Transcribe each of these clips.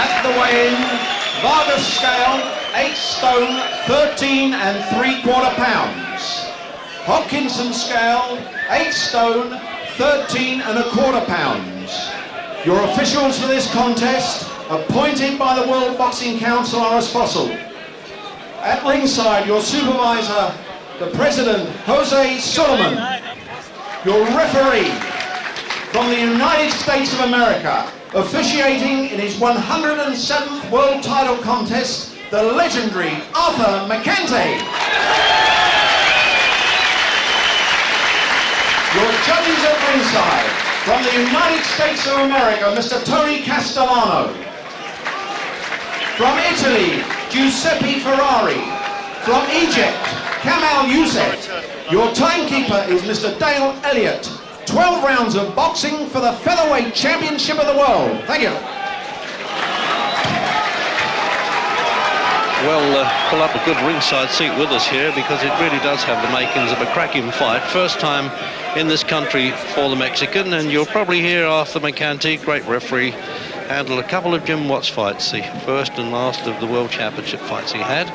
At the weigh-in, Vargas scale, 8 stone, 13 3/4 pounds. Hodkinson scale, 8 stone, 13 1/4 pounds. Your officials for this contest, appointed by the World Boxing Council, are as follows. At ringside, your supervisor, the President, Jose Solomon. Your referee, from the United States of America, officiating in his 107th World Title Contest, the legendary Arthur Mercante. Your judges at ringside, from the United States of America, Mr. Tony Castellano. From Italy, Giuseppe Ferrari. From Egypt, Kamal Youssef. Your timekeeper is Mr. Dale Elliott. 12 rounds of boxing for the Featherweight Championship of the World. Thank you. Well, pull up a good ringside seat with us here, because it really does have the makings of a cracking fight. First time in this country for the Mexican, and you'll probably hear Arthur Mercante, great referee, handle a couple of Jim Watts fights, the first and last of the World Championship fights he had.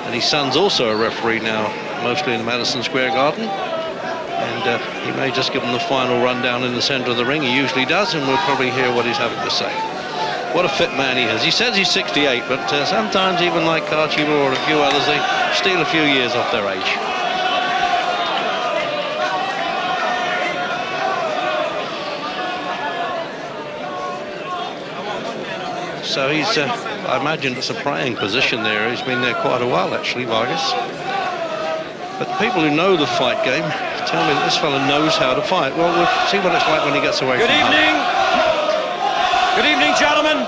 And his son's also a referee now, mostly in the Madison Square Garden. And he may just give him the final rundown in the center of the ring. He usually does, and we'll probably hear what he's having to say. What a fit man he is. He says he's 68, but sometimes even like Archie Moore and a few others, they steal a few years off their age. So he's, I imagine it's a praying position there. He's been there quite a while, actually, Vargas. But people who know the fight game tell me that this fella knows how to fight. Well, we'll see what it's like when he gets away from home. Good evening, gentlemen.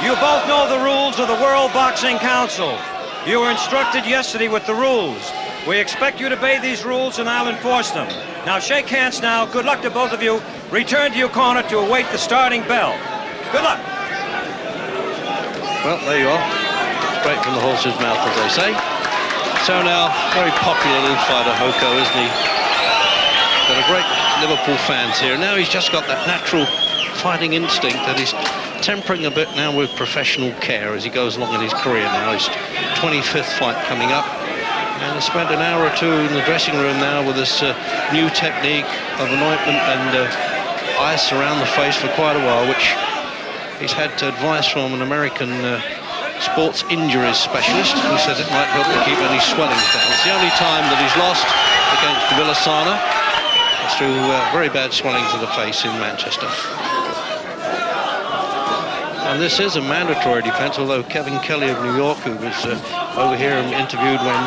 You both know the rules of the World Boxing Council. You were instructed yesterday with the rules. We expect you to obey these rules, and I'll enforce them. Now, shake hands now. Good luck to both of you. Return to your corner to await the starting bell. Good luck. Well, there you are. Straight from the horse's mouth, as they say. So now, very popular little fighter, Hoko, isn't he? Got a great Liverpool fans here. Now he's just got that natural fighting instinct that he's tempering a bit now with professional care as he goes along in his career now. His 25th fight coming up. And he spent an hour or two in the dressing room now with this new technique of anointment and ice around the face for quite a while, which he's had advice from an American sports injuries specialist who says it might help to keep any swellings down. It's the only time that he's lost against Villasana through very bad swellings of the face in Manchester. And this is a mandatory defense, although Kevin Kelly of New York, who was over here and interviewed when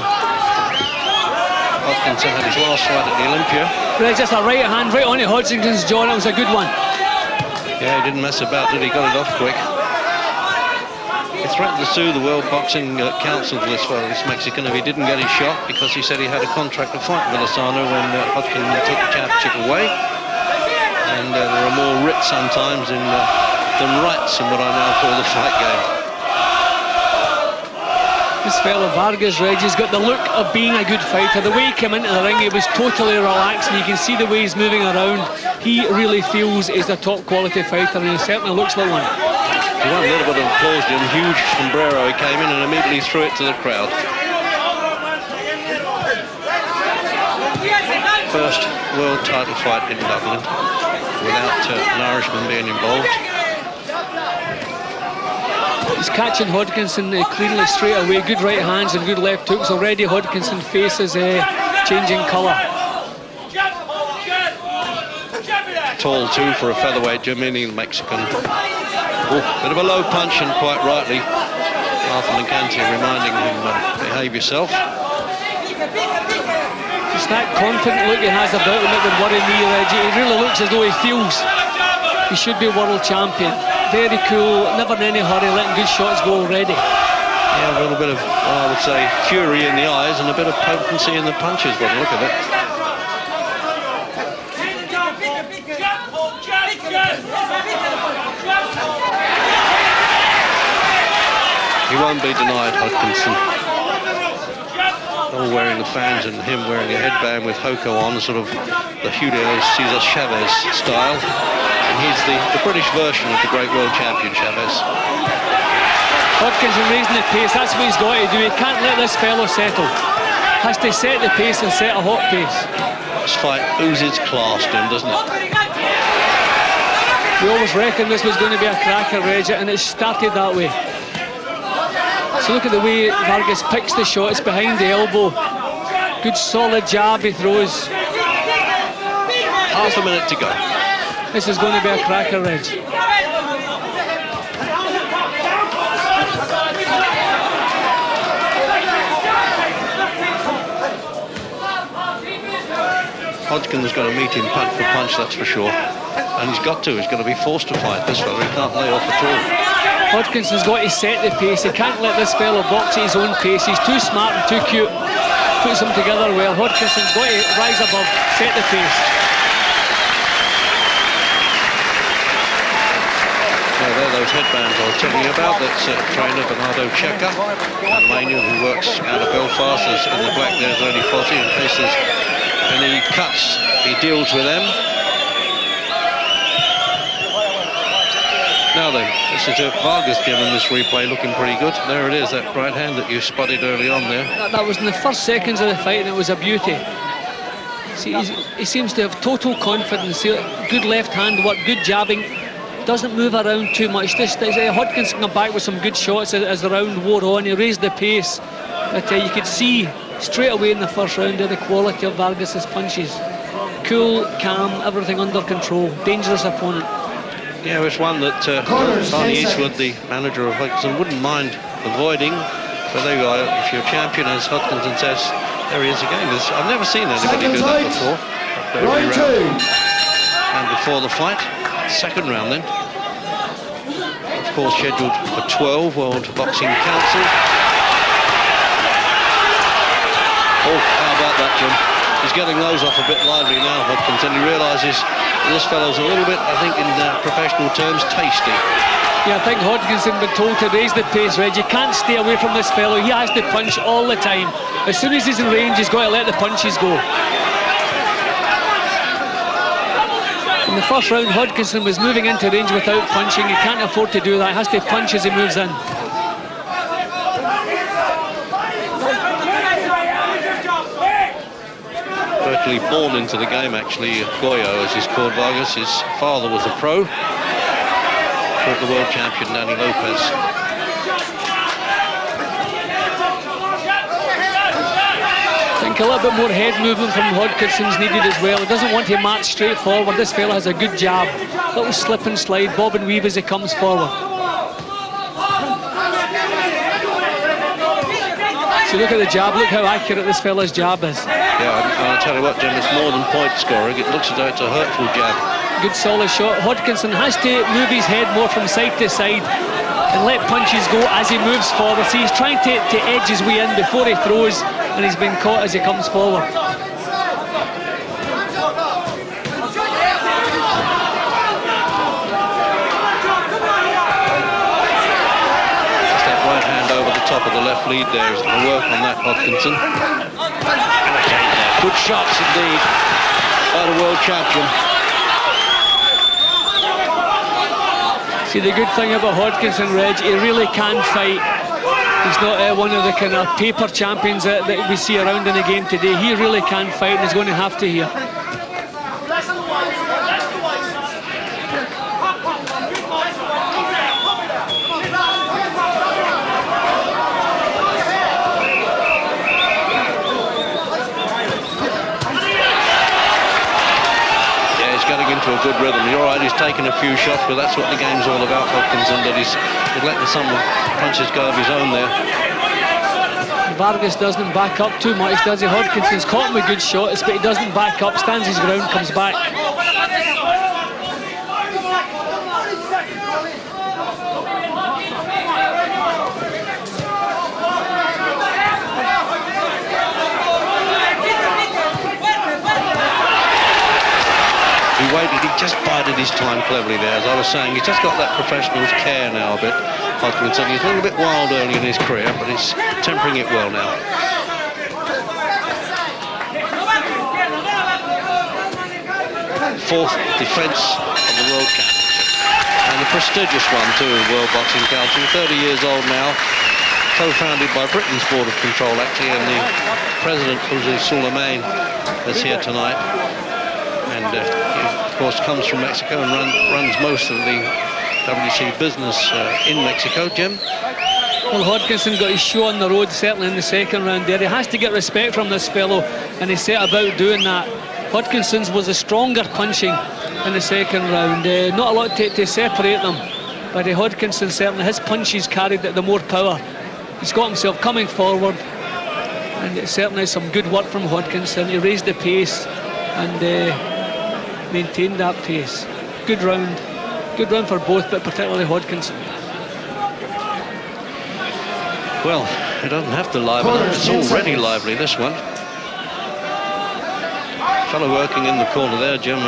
Hodkinson had his last fight at the Olympia. Greg, just a right hand right on Hodkinson's jaw, and it was a good one. Yeah, he didn't mess about, did he? Got it off quick. He threatened to sue the World Boxing Council for this Mexican if he didn't get his shot, because he said he had a contract to fight Villasana when Hodkinson took the championship away. And there are more writs sometimes than rights in what I now call the fight game. This fellow Vargas, Reggie's got the look of being a good fighter. The way he came into the ring, he was totally relaxed, and you can see the way he's moving around. He really feels he's a top quality fighter, and he certainly looks like one. He won a little bit of applause, and a huge sombrero. He came in and immediately threw it to the crowd. First world title fight in Dublin without an Irishman being involved. He's catching Hodkinson cleanly straight away. Good right hands and good left hooks. Already Hodkinson's face is changing colour. Tall too for a featherweight, Jimmy, the Mexican. Oh, bit of a low punch, and quite rightly Arthur Mercante reminding him, behave yourself. It's that confident look he has about him that would worry me, Reggie. He really looks as though he feels he should be world champion. Very cool, never in any hurry, letting good shots go already. Yeah, a little bit of, well, I would say, fury in the eyes and a bit of potency in the punches by the look of it. He won't be denied, Hodkinson. All wearing the fans and him wearing a headband with Hoko on, sort of the Julio Cesar Chavez style. And he's the British version of the great world champion Chavez. Hodkinson raising the pace, that's what he's got to do. He can't let this fellow settle. Has to set the pace and set a hot pace. This fight oozes class to him, doesn't it? We always reckoned this was going to be a cracker, Reg, and it started that way. So look at the way Vargas picks the shot. It's behind the elbow. Good solid jab he throws. Half a minute to go. This is going to be a cracker, Reg. Hodkinson's got to meet him punch for punch, that's for sure. And he's got to. He's going to be forced to fight this fellow. He can't lay off at all. Hodkinson's got to set the pace. He can't let this fellow box at his own pace. He's too smart and too cute. Puts them together well. Hodkinson's got to rise above, set the pace. Now there are those headbands I was telling you about. That's trainer Bernardo Checa, Romanian, who works out of Belfast. There's in the black there's only Fozzy in case there's any cuts. He deals with them. Now then, this is Vargas giving this replay looking pretty good. There it is, that right hand that you spotted early on there. That was in the first seconds of the fight, and it was a beauty. See, he seems to have total confidence. Good left hand work, good jabbing. Doesn't move around too much. Hodkinson come back with some good shots as the round wore on. He raised the pace, but you could see straight away in the first round the quality of Vargas's punches. Cool, calm, everything under control. Dangerous opponent. Yeah, it's one that Barney Eastwood, the manager of Hodkinson, wouldn't mind avoiding. But there you go, if you're champion, as Hodkinson says, there he is again. I've never seen anybody do that before. Round two. And before the fight, second round then. Of course, scheduled for 12, World Boxing Council. Oh, how about that, Jim? He's getting those off a bit lively now, Hodkinson. He realises this fellow's a little bit, I think, in professional terms, tasty. Yeah, I think Hodkinson been told to raise the pace, Reg. You can't stay away from this fellow. He has to punch all the time. As soon as he's in range, he's got to let the punches go. In the first round, Hodkinson was moving into range without punching. He can't afford to do that. He has to punch as he moves in. Virtually born into the game, actually. Goyo, as he's called, Vargas. His father was a pro. Fought the world champion, Danny Lopez. I think a little bit more head movement from Hodkinson's needed as well. He doesn't want to march straight forward. This fella has a good jab. Little slip and slide, bob and weave as he comes forward. So look at the jab, look how accurate this fella's jab is. Yeah, I'll tell you what, Jim, it's more than point scoring. It looks as though it's a hurtful jab. Good solid shot. Hodkinson has to move his head more from side to side and let punches go as he moves forward. See, he's trying to edge his way in before he throws, and he's been caught as he comes forward. Top of the left lead there is going to work on that, Hodkinson. Good shots indeed by the world champion. See, the good thing about Hodkinson, Reg, he really can fight. He's not one of the kind of paper champions that we see around in the game today. He really can fight, and he's going to have to here. Into a good rhythm. You're right, he's taken a few shots, but that's what the game's all about, Hodkinson, that he's letting some punches go of his own there. Vargas doesn't back up too much, does he? Hodkinson's caught him with good shots, but he doesn't back up, stands his ground, comes back. He waited, he just bided his time cleverly there. As I was saying, he's just got that professional's care now a bit. Hodkinson, he's a little bit wild early in his career, but he's tempering it well now. Fourth defence of the World Championship. And and a prestigious one too, World Boxing Council. 30 years old now, co-founded by Britain's Board of Control actually, and the president, Jose Suleiman, is here tonight. And he, of course, comes from Mexico and runs most of the WBC business in Mexico. Jim? Well, Hodkinson got his show on the road, certainly in the second round there. He has to get respect from this fellow, and he set about doing that. Hodkinson's was a stronger punching in the second round. Not a lot to separate them, but Hodkinson certainly, his punches carried the more power. He's got himself coming forward, and it certainly some good work from Hodkinson. He raised the pace and maintained that pace. Good round for both, but particularly Hodkinson. Well, it doesn't have to liven up. It's already lively, this one. Fellow working in the corner there, Jim,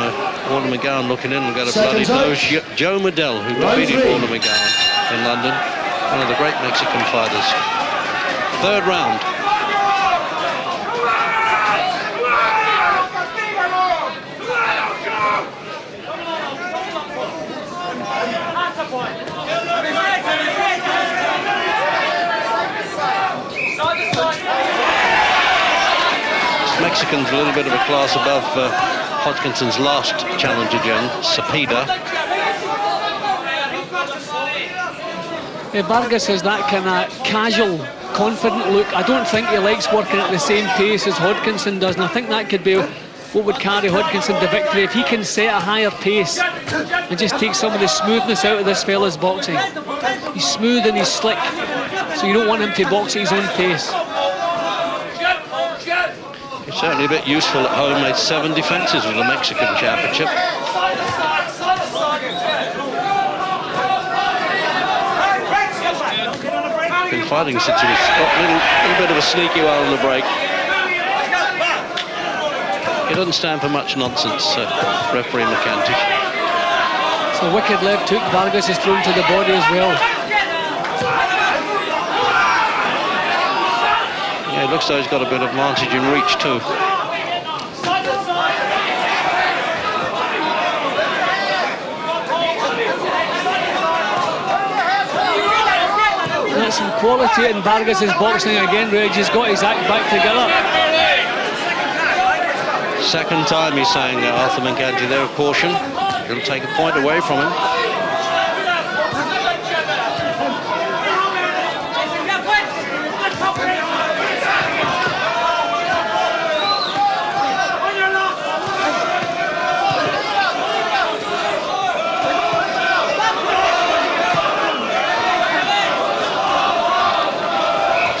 Warner McGowan looking in and got a bloody nose. Joe Medell, who defeated Warner McGowan in London, one of the great Mexican fighters. Third round. Mexicans a little bit of a class above Hodkinson's last challenger, Jim, Cepeda. Vargas has that kind of casual, confident look. I don't think he likes working at the same pace as Hodkinson does, and I think that could be what would carry Hodkinson to victory, if he can set a higher pace and just take some of the smoothness out of this fella's boxing. He's smooth and he's slick, so you don't want him to box at his own pace. He's certainly a bit useful at home, made 7 defences in the Mexican Championship. Been fighting since he was a little bit of a sneaky one on the break. He doesn't stand for much nonsense, referee McCanty. So wicked left hook, Vargas is thrown to the body as well. Yeah, it looks like he's got a bit of advantage in reach too. That's some quality in Vargas' boxing again, Reg. He's got his act back together. Second time he's saying Arthur McCanty there, a caution. It'll take a point away from him.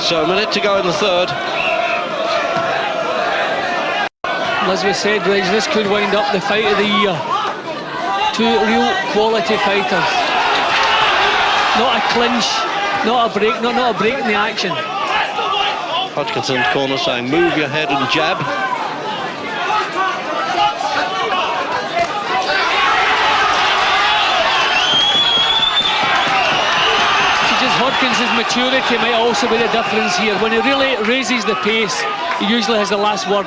So a minute to go in the third. As we said, Reg, this could wind up the fight of the year. 2 real quality fighters. Not a clinch, not a break, not a break in the action. Hodkinson's corner saying, move your head and jab. Hodkinson's maturity might also be the difference here. When he really raises the pace, he usually has the last word.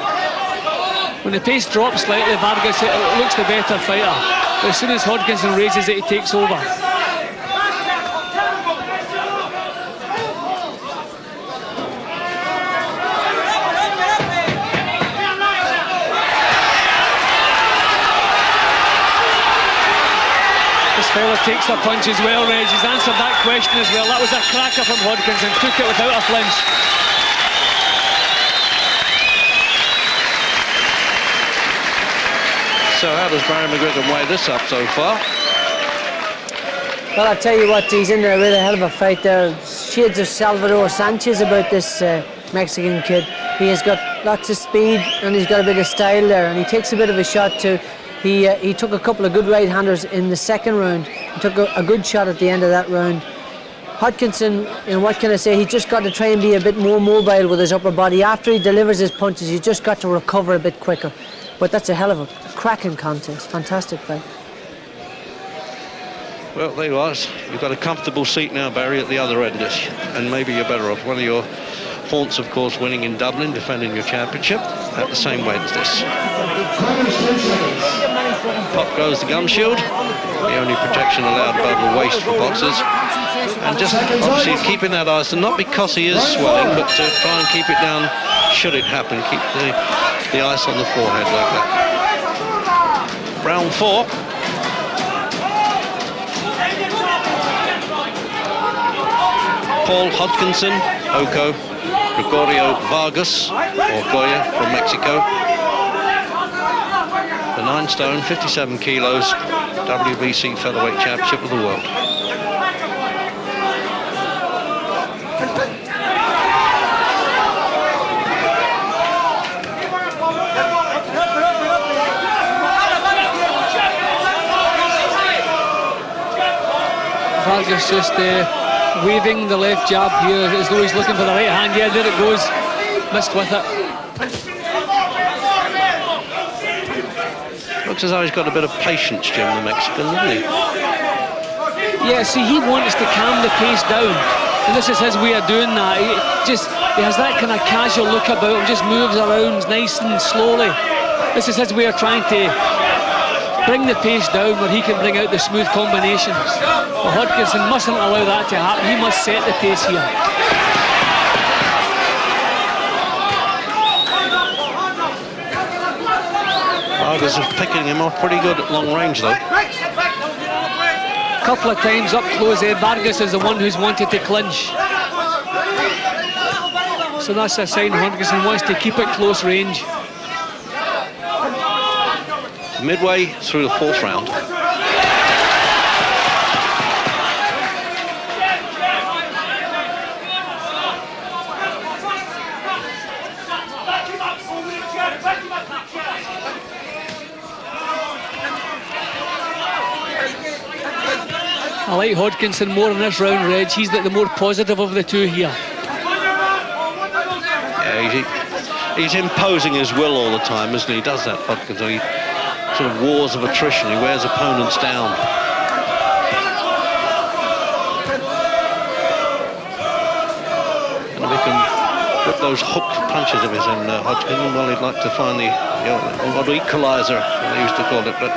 When the pace drops slightly, Vargas looks the better fighter. But as soon as Hodkinson raises it, he takes over. Fella takes the punch as well, Reg. He's answered that question as well. That was a cracker from Hodkinson. Took it without a flinch. So how does Barry McGregor weigh this up so far? Well, I'll tell you what, he's in there with a hell of a fight there. Shades of Salvador Sanchez about this Mexican kid. He has got lots of speed and he's got a bit of style there, and he takes a bit of a shot too. He took a couple of good right-handers in the second round. He took a good shot at the end of that round. Hodkinson, what can I say, he's just got to try and be a bit more mobile with his upper body. After he delivers his punches, he's just got to recover a bit quicker. But that's a hell of a cracking contest. Fantastic fight. Well, there you are. You've got a comfortable seat now, Barry, at the other end. And maybe you're better off. One of your haunts, of course, winning in Dublin, defending your championship at the same weight as this. Pop goes the gum shield. the only protection allowed above the waist for boxers. And just obviously keeping that ice, and not because he is swelling, but to try and keep it down should it happen. Keep the ice on the forehead like that. Round 4. Paul Hodkinson, Hoko, Gregorio Vargas, or Goya from Mexico. The 9 stone, 57 kilos, WBC Featherweight Championship of the world. Vargas just waving the left jab here as though he's looking for the right hand. Yeah, there it goes. Missed with it. Looks as though he's got a bit of patience, Jim, the Mexican, doesn't he? Yeah, see, he wants to calm the pace down. And this is his way of doing that. He has that kind of casual look about him, just moves around nice and slowly. This is his way of trying to bring the pace down where he can bring out the smooth combinations. But Hodkinson mustn't allow that to happen. He must set the pace here. Vargas is picking him off pretty good at long range, though. A couple of times up close there. Vargas is the one who's wanted to clinch. So that's a sign Hodkinson wants to keep it close range. Midway through the 4th round. I like Hodkinson more in this round, Reg. He's the more positive of the two here. Yeah, he's imposing his will all the time, isn't he? He does that, Hodkinson. He sort of wars of attrition. He wears opponents down. And if he can whip those hooked punches of his in Hodkinson, well, he'd like to find the odd equalizer, they used to call it, but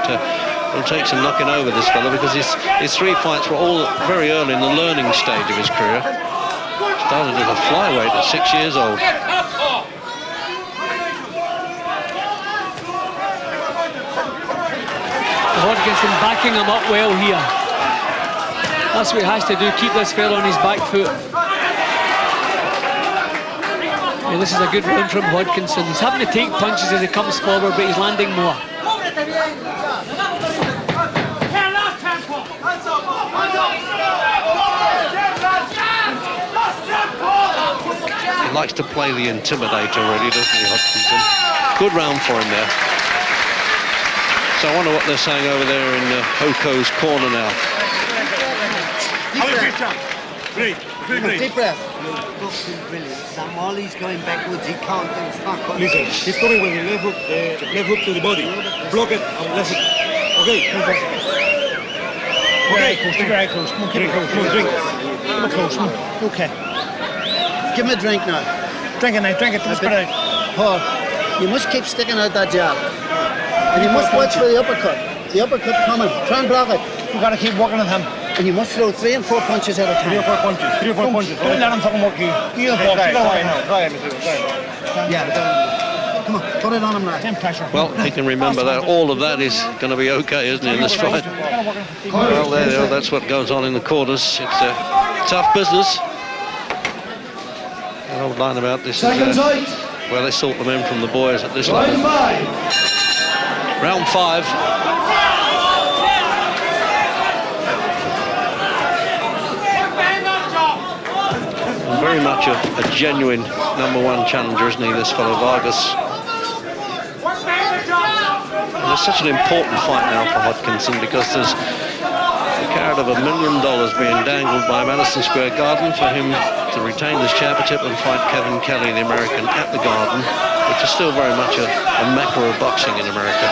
it'll take some knocking over this fella, because his 3 fights were all very early in the learning stage of his career. Started as a flyweight at 6 years old. Hodkinson backing him up well here. That's what he has to do, keep this fella on his back foot. Yeah, this is a good round from Hodkinson. He's having to take punches as he comes forward, but he's landing more. He likes to play the intimidator, really, doesn't he, Hodkinson? Good round for him there. So I wonder what they're saying over there in Hoko's corner now. Deep breath. Brilliant. Sam, he's going backwards, he can't do it. Listen, he's coming with the left hook to the body. Block it and left it. Okay. Okay, coach, keep your eye closed. Come on, keep it closed. Come on, drink. Come on, close. Come on. Okay. Give him a drink now. Drink it now, drink it. Let's put it out. Paul, you must keep sticking out that jab. And you must watch for the uppercut. The uppercut coming. Try and block it. You've got to keep working at him. And you must throw 3 and 4 punches at a time. 3 or 4 punches. 3 or 4 punches. Don't let him fucking work you. You the box. You got to work now. Try it. Yeah. Come on, put it on him now. Pressure. Well, he can remember that all of that is going to be okay, isn't it, in this fight? Well, there, that's what goes on in the corners. It's a tough business. An old line about this is where they sort them in from the boys at this level. Round 5. Very much a genuine #1 challenger, isn't he, this fellow Vargas? And it's such an important fight now for Hodkinson, because there's a carrot of $1 million being dangled by Madison Square Garden for him to retain this championship and fight Kevin Kelly, the American, at the Garden, which is still very much a mecca of boxing in America.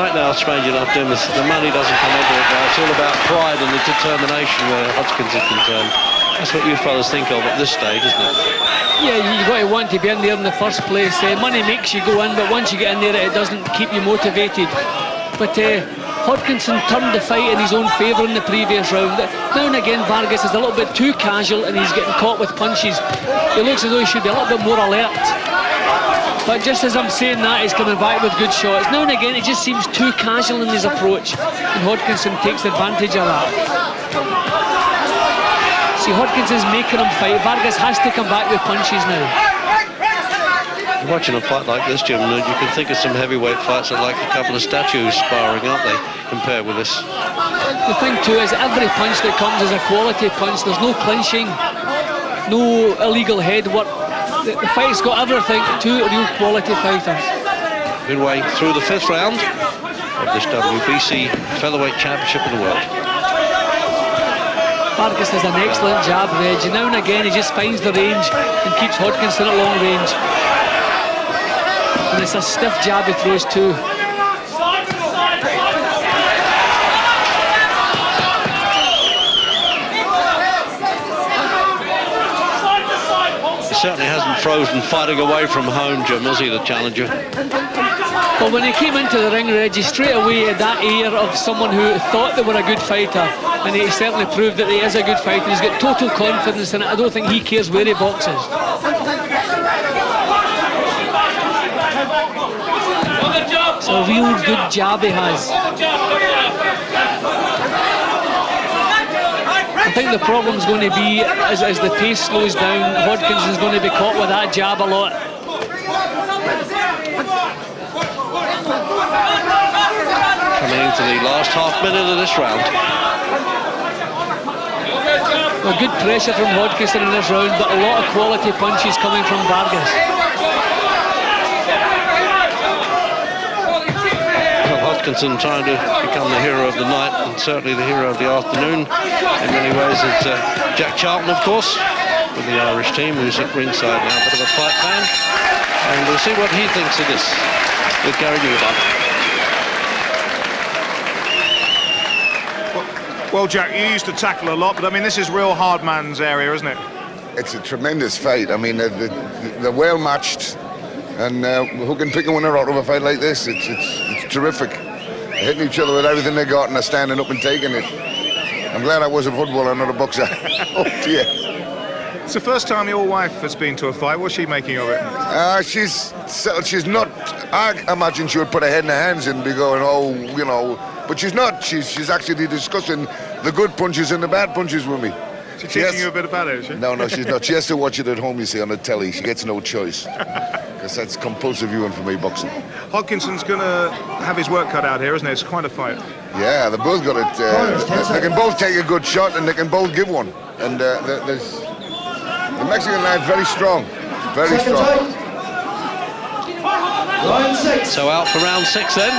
Right now, strange enough, Jim, the money doesn't come into it now. It's all about pride and the determination where Hodkinson is concerned. That's what you fellas think of at this stage, isn't it? Yeah, you've got to want to be in there in the first place. Money makes you go in, but once you get in there, it doesn't keep you motivated. But Hodkinson turned the fight in his own favour in the previous round. Now and again, Vargas is a little bit too casual and he's getting caught with punches. He looks as though he should be a little bit more alert. But just as I'm saying that, he's coming back with good shots. Now and again, he just seems too casual in his approach, and Hodkinson takes advantage of that. See, Hodkinson's making him fight. Vargas has to come back with punches now. Watching a fight like this, Jim, you can think of some heavyweight fights that are like a couple of statues sparring, aren't they, compared with this? The thing too is every punch that comes is a quality punch. There's no clinching, no illegal head work. The fight's got everything. Two real quality fighters. Midway through the 5th round of this WBC Featherweight Championship of the World. Vargas has an excellent jab, Reg. Now and again he just finds the range and keeps Hodkinson at long range. And it's a stiff jab he throws too. He certainly hasn't frozen fighting away from home, Jim, has he, the challenger? Well, when he came into the ring, Reggie, straight away had that air of someone who thought they were a good fighter, and he certainly proved that he is a good fighter. He's got total confidence in it. I don't think he cares where he boxes. It's a real good jab he has. I think the problem's going to be as the pace slows down, Hodkinson's going to be caught with that jab a lot. Coming into the last half minute of this round. Well, good pressure from Hodkinson in this round, but a lot of quality punches coming from Vargas. Hodkinson trying to become the hero of the night and certainly the hero of the afternoon in many ways. It's Jack Charlton, of course, with the Irish team, who's at ringside now, a bit of a fight fan, and we'll see what he thinks of this with Gary Newman. Well, Jack, you used to tackle a lot, but I mean, this is real hard man's area, isn't it? It's a tremendous fight. I mean, they're well matched, and who can pick a winner out of a fight like this? It's terrific. They're hitting each other with everything they got, and they're standing up and taking it. I'm glad I was a footballer, not a boxer. Oh dear. It's the first time your wife has been to a fight. What's she making of it? She's not. I imagine she would put her head in her hands and be going, oh, you know. But she's not. She's actually discussing the good punches and the bad punches with me. She's teaching you a bit about it, is she? No, she's not. She has to watch it at home, you see, on the telly. She gets no choice. Because that's compulsive viewing for me, boxing. Hodkinson's going to have his work cut out here, isn't it? It's quite a fight. Yeah, they both got it. They can both take a good shot and they can both give one. And the Mexican lad's very strong. Very strong. Round 6. So out for round 6 then.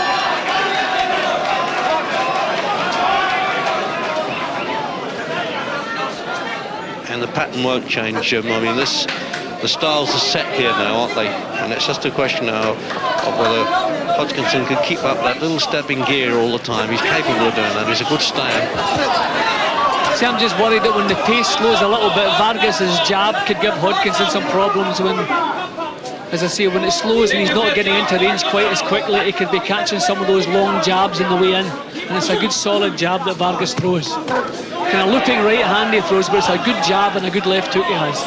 And the pattern won't change, Jim. I mean, the styles are set here now, aren't they? And it's just a question now of whether Hodkinson can keep up that little step in gear all the time. He's capable of doing that. He's a good stayer. See, I'm just worried that when the pace slows a little bit, Vargas's jab could give Hodkinson some problems when, as I say, when it slows and he's not getting into range quite as quickly, he could be catching some of those long jabs in the way in. And it's a good solid jab that Vargas throws. Kind of looping right hand he throws, but it's a good jab and a good left hook he has.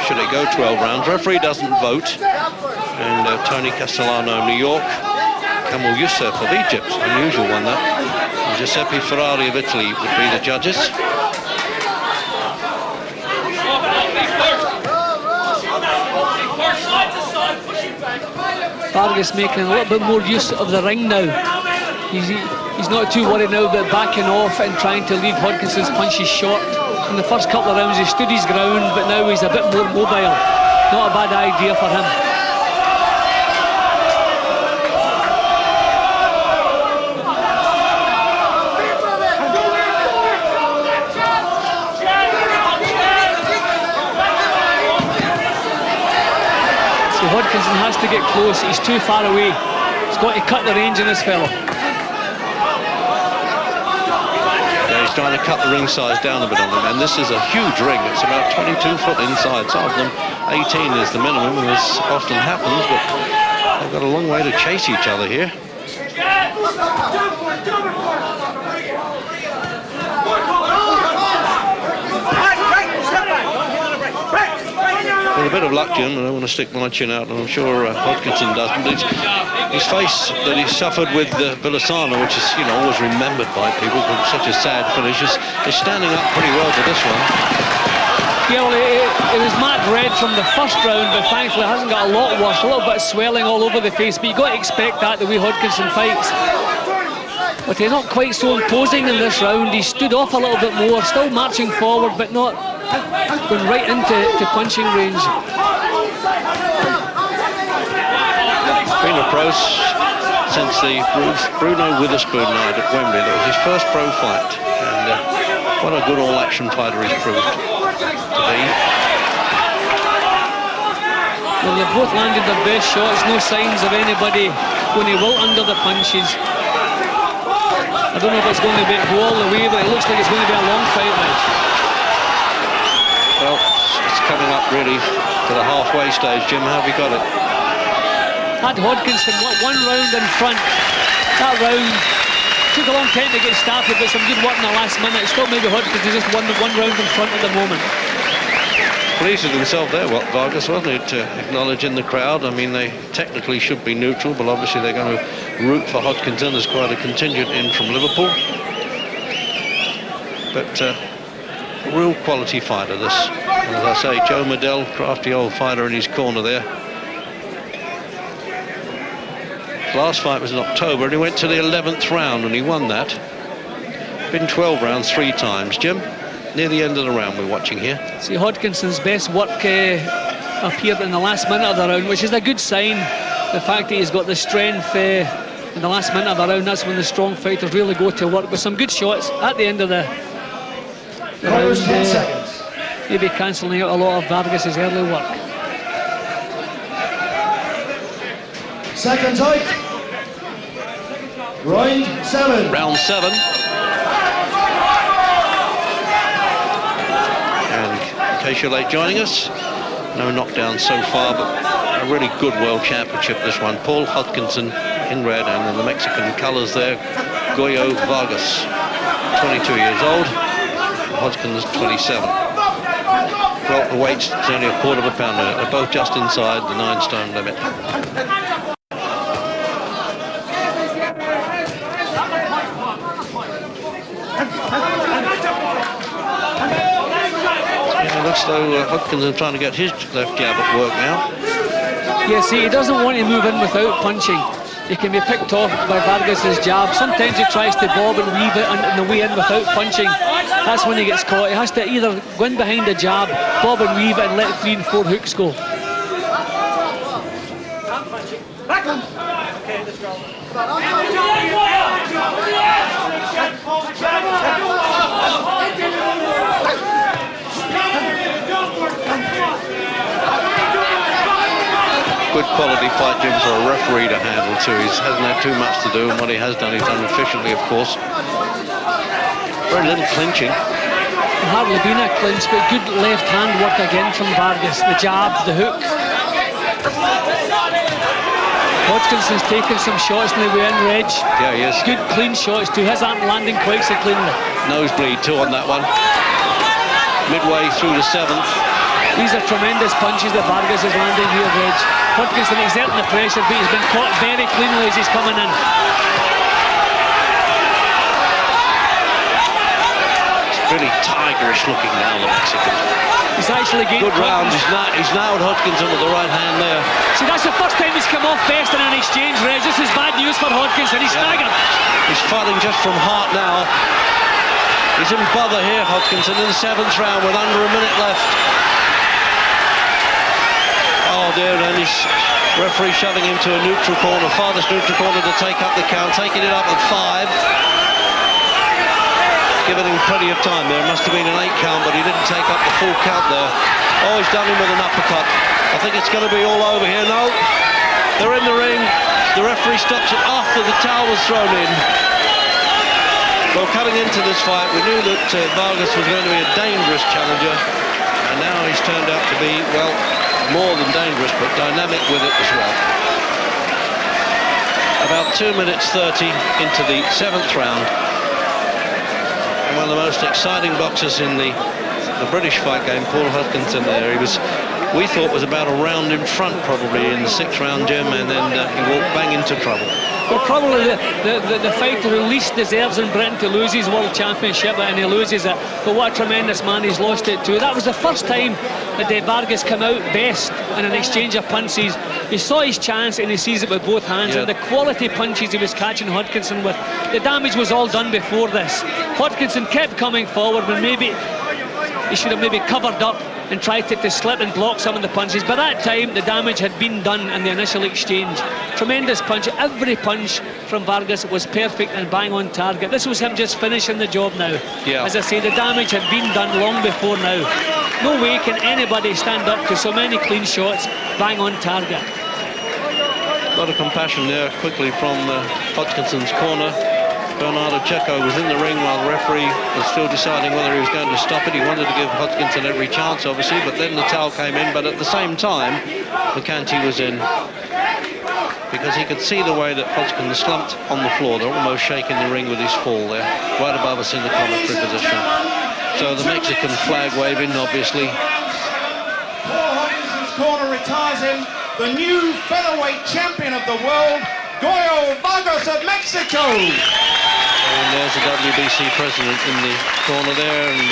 Should it go 12 rounds? Referee doesn't vote. And Tony Castellano of New York, Kamal Youssef of Egypt, unusual one that. And Giuseppe Ferrari of Italy would be the judges. Vargas making a little bit more use of the ring now. He's not too worried now about backing off and trying to leave Hodkinson's punches short. In the first couple of rounds he stood his ground, but now he's a bit more mobile. Not a bad idea for him. So Hodkinson has to get close. He's too far away. He's got to cut the range in this fellow. He's trying to cut the ring size down a bit on him, and this is a huge ring. It's about 22 foot inside. Some of them 18 is the minimum, and this often happens, but they've got a long way to chase each other here. With a bit of luck, Jim, I don't want to stick my chin out, and I'm sure Hodkinson doesn't, but his face that he suffered with Villasana, which is, you know, always remembered by people, but such a sad finish, is standing up pretty well to this one. Yeah, well, it was marked red from the first round, but thankfully it hasn't got a lot worse. A little bit of swelling all over the face, but you've got to expect that the way Hodkinson fights. But he's not quite so imposing in this round. He stood off a little bit more, still marching forward, but not going right into punching range. Been a pro since the Bruno Witherspoon night at Wembley. That was his first pro fight, and what a good all-action fighter he's proved to be. Well, they've both landed their best shots. No signs of anybody going to wilt under the punches. I don't know if it's going to go all the way, but it looks like it's going to be a long fight now. Well, it's coming up really to the halfway stage. Jim, how have you got it? Had Hodkinson one round in front. That round took a long time to get started, but some good work in the last minute. Still maybe Hodkinson just won one round in front at the moment. Pleased with himself there, Vargas, wasn't it, acknowledging the crowd. I mean, they technically should be neutral, but obviously they're going to root for Hodkinson. There's quite a contingent in from Liverpool. But real quality fighter, this. And as I say, Joe Medell, crafty old fighter in his corner there. Last fight was in October, and he went to the 11th round, and he won that. Been 12 rounds 3 times. Jim? Near the end of the round we're watching here. See, Hodkinson's best work appeared in the last minute of the round, which is a good sign. The fact that he's got the strength in the last minute of the round, that's when the strong fighters really go to work with some good shots at the end of the round. 10 seconds. Maybe cancelling out a lot of Vargas's early work. Seconds out. Round 7. Round 7. In case you're late joining us, no knockdown so far, but a really good world championship this one. Paul Hodkinson in red, and in the Mexican colours there, Goyo Vargas, 22 years old, Hodkinson's 27. Well, the weight's only a quarter of a pound in it. They're both just inside the 9-stone limit. Looks though Hodkinson trying to get his left jab at work now. Yeah, see, he doesn't want to move in without punching. He can be picked off by Vargas's jab. Sometimes he tries to bob and weave it on the way in without punching. That's when he gets caught. He has to either go in behind the jab, bob and weave it, and let 3 and 4 hooks go. Good quality fight, Jim, for a referee to handle too. He hasn't had too much to do, and what he has done, he's done efficiently, of course. Very little clinching. Hardly been a clinch, but good left hand work again from Vargas. The jab, the hook. Hodkinson's taken some shots in the way in, Reg. Yeah, he is. Good clean shots too. His aren't landing quite so cleanly. Nosebleed too on that one. Midway through the 7th. These are tremendous punches that Vargas is landing here, Reg. Hodkinson exerting the pressure, but he's been caught very cleanly as he's coming in. It's really tigerish looking now, the Mexican. He's actually gained good round. He's nailed Hodkinson with the right hand there. See, that's the first time he's come off best in an exchange, Reg. This is bad news for Hodkinson. He's staggered. He's fighting just from heart now. He's in bother here, Hodkinson, in the 7th round with under a minute left. Oh dear, and his referee shoving him to a neutral corner, farthest neutral corner to take up the count, taking it up at 5. Giving him plenty of time there. It must have been an 8 count, but he didn't take up the full count there. Oh, he's done him with an uppercut. I think it's going to be all over here. No, they're in the ring. The referee stops it after the towel was thrown in. Well, coming into this fight, we knew that Vargas was going to be a dangerous challenger, and now he's turned out to be, well, more than dangerous, but dynamic with it as well. About 2 minutes 30 into the 7th round, and one of the most exciting boxers in the British fight game, Paul Hodkinson there. We thought was about a round in front probably in the 6th round, Jim, and then he walked bang into trouble. Well, probably the fighter who least deserves in Britain to lose his world championship, and he loses it. But what a tremendous man he's lost it to. That was the first time that Vargas came out best in an exchange of punches. He saw his chance and he sees it with both hands, and the quality punches he was catching Hodkinson with, the damage was all done before this. Hodkinson kept coming forward when maybe he should have maybe covered up and tried to slip and block some of the punches. By that time, the damage had been done in the initial exchange. Tremendous punch. Every punch from Vargas was perfect and bang on target. This was him just finishing the job now. Yeah. As I say, the damage had been done long before now. No way can anybody stand up to so many clean shots, bang on target. A lot of compassion there quickly from Hodkinson's corner. Bernardo Checo was in the ring while the referee was still deciding whether he was going to stop it. He wanted to give Hodkinson every chance, obviously, but then the towel came in. But at the same time, McCanty was in because he could see the way that Hodkinson slumped on the floor. They're almost shaking the ring with his fall there, right above us in the commentary position. So the Mexican flag waving, obviously. Paul Hodkinson's corner retires him, the new featherweight champion of the world, Goyo Vargas of Mexico. And there's the WBC president in the corner there, and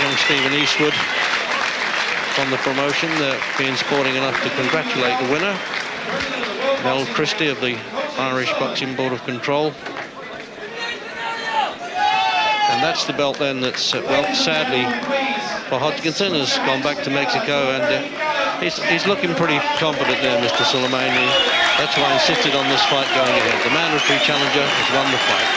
young Stephen Eastwood from the promotion, being sporting enough to congratulate the winner, Mel Christie of the Irish Boxing Board of Control. And that's the belt then that's, well, sadly for Hodkinson, has gone back to Mexico, and he's looking pretty confident there, Mr. Soleimani. That's why I insisted on this fight going ahead. The mandatory challenger has won the fight.